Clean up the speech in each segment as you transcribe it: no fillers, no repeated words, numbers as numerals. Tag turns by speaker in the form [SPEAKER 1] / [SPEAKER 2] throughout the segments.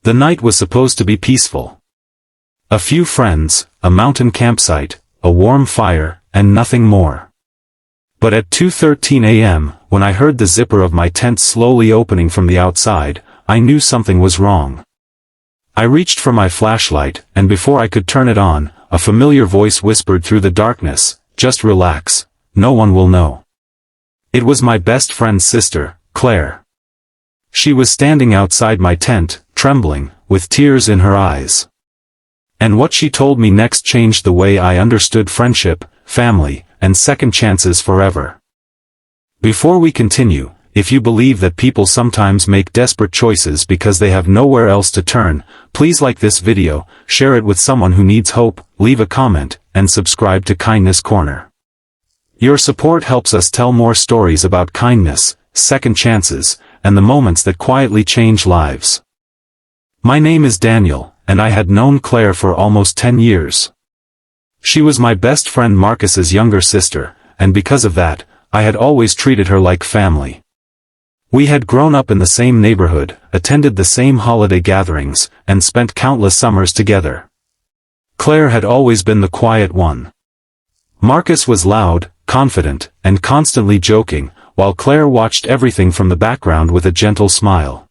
[SPEAKER 1] The night was supposed to be peaceful. A few friends, a mountain campsite, a warm fire, and nothing more. But at 2:13 a.m., when I heard the zipper of my tent slowly opening from the outside, I knew something was wrong. I reached for my flashlight, and before I could turn it on, a familiar voice whispered through the darkness, "Just relax, no one will know." It was my best friend's sister, Claire. She was standing outside my tent, trembling, with tears in her eyes. And what she told me next changed the way I understood friendship, family, and second chances forever. Before we continue, if you believe that people sometimes make desperate choices because they have nowhere else to turn, please like this video, share it with someone who needs hope, leave a comment, and subscribe to Kindness Corner. Your support helps us tell more stories about kindness, second chances, and the moments that quietly change lives. My name is Daniel, and I had known Claire for almost 10 years. She was my best friend Marcus's younger sister, and because of that, I had always treated her like family. We had grown up in the same neighborhood, attended the same holiday gatherings, and spent countless summers together. Claire had always been the quiet one. Marcus was loud, confident, and constantly joking, while Claire watched everything from the background with a gentle smile.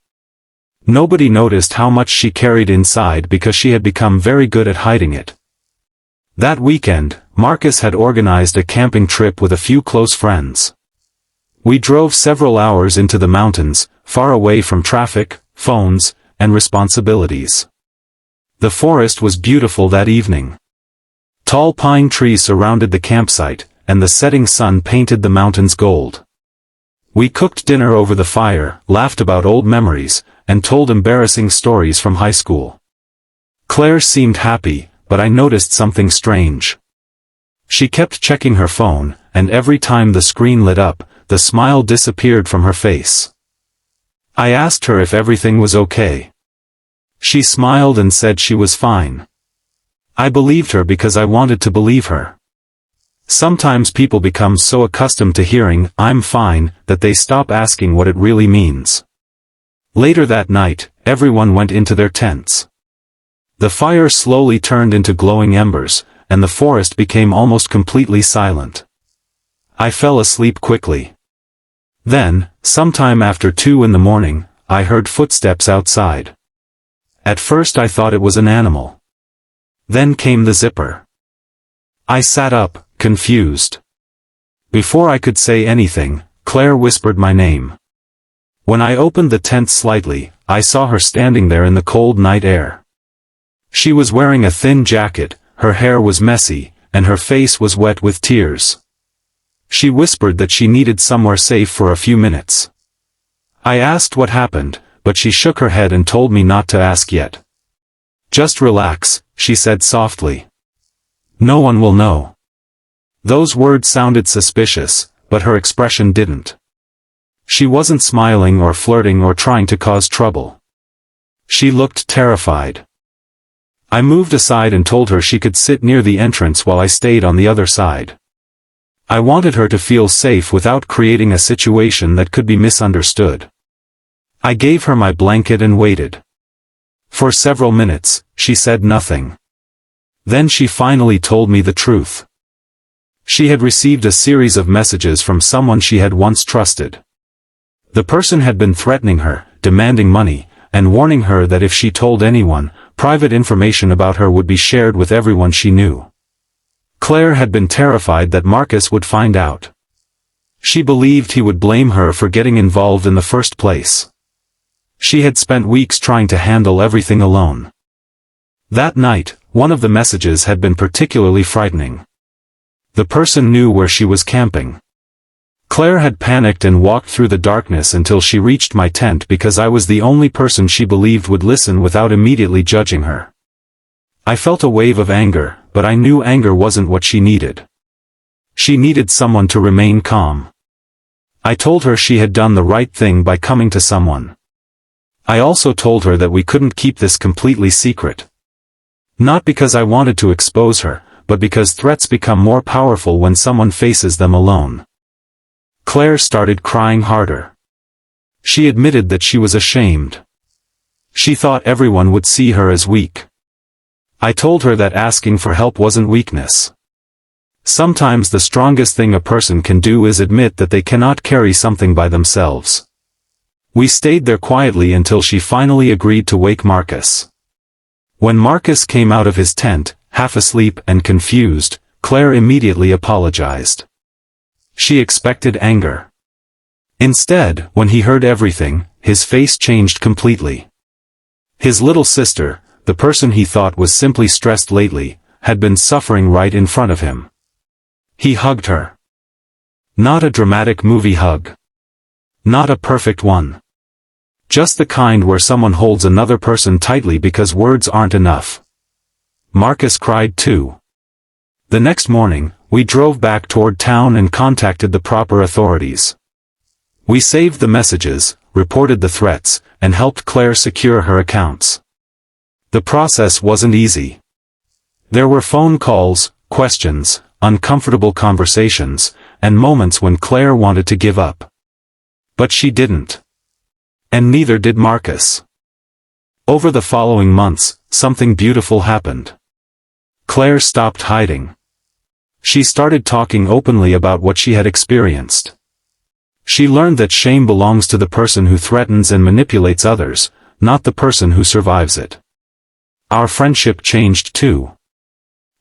[SPEAKER 1] Nobody noticed how much she carried inside because she had become very good at hiding it. That weekend, Marcus had organized a camping trip with a few close friends. We drove several hours into the mountains, far away from traffic, phones, and responsibilities. The forest was beautiful that evening. Tall pine trees surrounded the campsite, and the setting sun painted the mountains gold. We cooked dinner over the fire, laughed about old memories, and told embarrassing stories from high school. Claire seemed happy, but I noticed something strange. She kept checking her phone, and every time the screen lit up, the smile disappeared from her face. I asked her if everything was okay. She smiled and said she was fine. I believed her because I wanted to believe her. Sometimes people become so accustomed to hearing, "I'm fine," that they stop asking what it really means. Later that night, everyone went into their tents. The fire slowly turned into glowing embers, and the forest became almost completely silent. I fell asleep quickly. Then, sometime after 2 in the morning, I heard footsteps outside. At first I thought it was an animal. Then came the zipper. I sat up, confused. Before I could say anything, Claire whispered my name. When I opened the tent slightly, I saw her standing there in the cold night air. She was wearing a thin jacket, her hair was messy, and her face was wet with tears. She whispered that she needed somewhere safe for a few minutes. I asked what happened, but she shook her head and told me not to ask yet. "Just relax," she said softly. "No one will know." Those words sounded suspicious, but her expression didn't. She wasn't smiling or flirting or trying to cause trouble. She looked terrified. I moved aside and told her she could sit near the entrance while I stayed on the other side. I wanted her to feel safe without creating a situation that could be misunderstood. I gave her my blanket and waited. For several minutes, she said nothing. Then she finally told me the truth. She had received a series of messages from someone she had once trusted. The person had been threatening her, demanding money, and warning her that if she told anyone, private information about her would be shared with everyone she knew. Claire had been terrified that Marcus would find out. She believed he would blame her for getting involved in the first place. She had spent weeks trying to handle everything alone. That night, one of the messages had been particularly frightening. The person knew where she was camping. Claire had panicked and walked through the darkness until she reached my tent because I was the only person she believed would listen without immediately judging her. I felt a wave of anger, but I knew anger wasn't what she needed. She needed someone to remain calm. I told her she had done the right thing by coming to someone. I also told her that we couldn't keep this completely secret. Not because I wanted to expose her, but because threats become more powerful when someone faces them alone. Claire started crying harder. She admitted that she was ashamed. She thought everyone would see her as weak. I told her that asking for help wasn't weakness. Sometimes the strongest thing a person can do is admit that they cannot carry something by themselves. We stayed there quietly until she finally agreed to wake Marcus. When Marcus came out of his tent, half asleep and confused, Claire immediately apologized. She expected anger. Instead, when he heard everything, his face changed completely. His little sister, the person he thought was simply stressed lately, had been suffering right in front of him. He hugged her. Not a dramatic movie hug. Not a perfect one. Just the kind where someone holds another person tightly because words aren't enough. Marcus cried too. The next morning, we drove back toward town and contacted the proper authorities. We saved the messages, reported the threats, and helped Claire secure her accounts. The process wasn't easy. There were phone calls, questions, uncomfortable conversations, and moments when Claire wanted to give up. But she didn't. And neither did Marcus. Over the following months, something beautiful happened. Claire stopped hiding. She started talking openly about what she had experienced. She learned that shame belongs to the person who threatens and manipulates others, not the person who survives it. Our friendship changed too.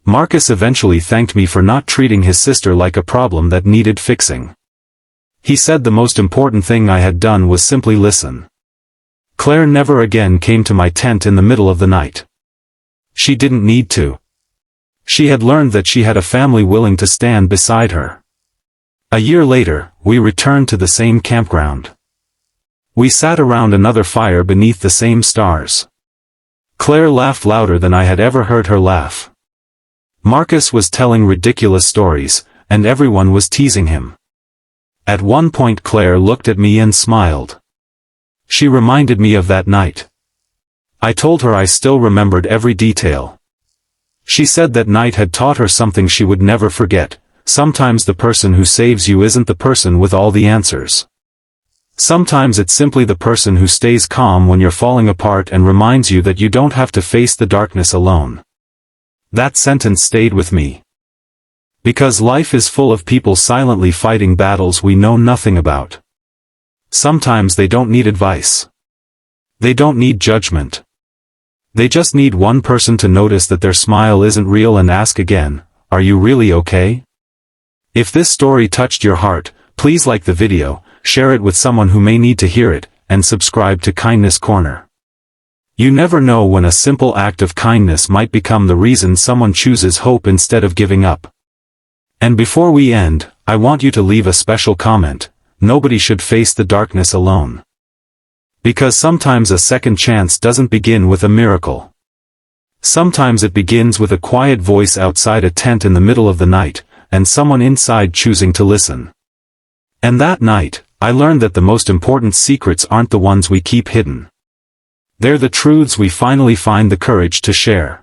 [SPEAKER 1] Marcus eventually thanked me for not treating his sister like a problem that needed fixing. He said the most important thing I had done was simply listen. Claire never again came to my tent in the middle of the night. She didn't need to. She had learned that she had a family willing to stand beside her. A year later, we returned to the same campground. We sat around another fire beneath the same stars. Claire laughed louder than I had ever heard her laugh. Marcus was telling ridiculous stories, and everyone was teasing him. At one point Claire looked at me and smiled. She reminded me of that night. I told her I still remembered every detail. She said that night had taught her something she would never forget. Sometimes the person who saves you isn't the person with all the answers. Sometimes it's simply the person who stays calm when you're falling apart and reminds you that you don't have to face the darkness alone. That sentence stayed with me. Because life is full of people silently fighting battles we know nothing about. Sometimes they don't need advice. They don't need judgment. They just need one person to notice that their smile isn't real and ask again, "Are you really okay?" If this story touched your heart, please like the video, share it with someone who may need to hear it, and subscribe to Kindness Corner. You never know when a simple act of kindness might become the reason someone chooses hope instead of giving up. And before we end, I want you to leave a special comment. Nobody should face the darkness alone. Because sometimes a second chance doesn't begin with a miracle. Sometimes it begins with a quiet voice outside a tent in the middle of the night, and someone inside choosing to listen. And that night, I learned that the most important secrets aren't the ones we keep hidden. They're the truths we finally find the courage to share.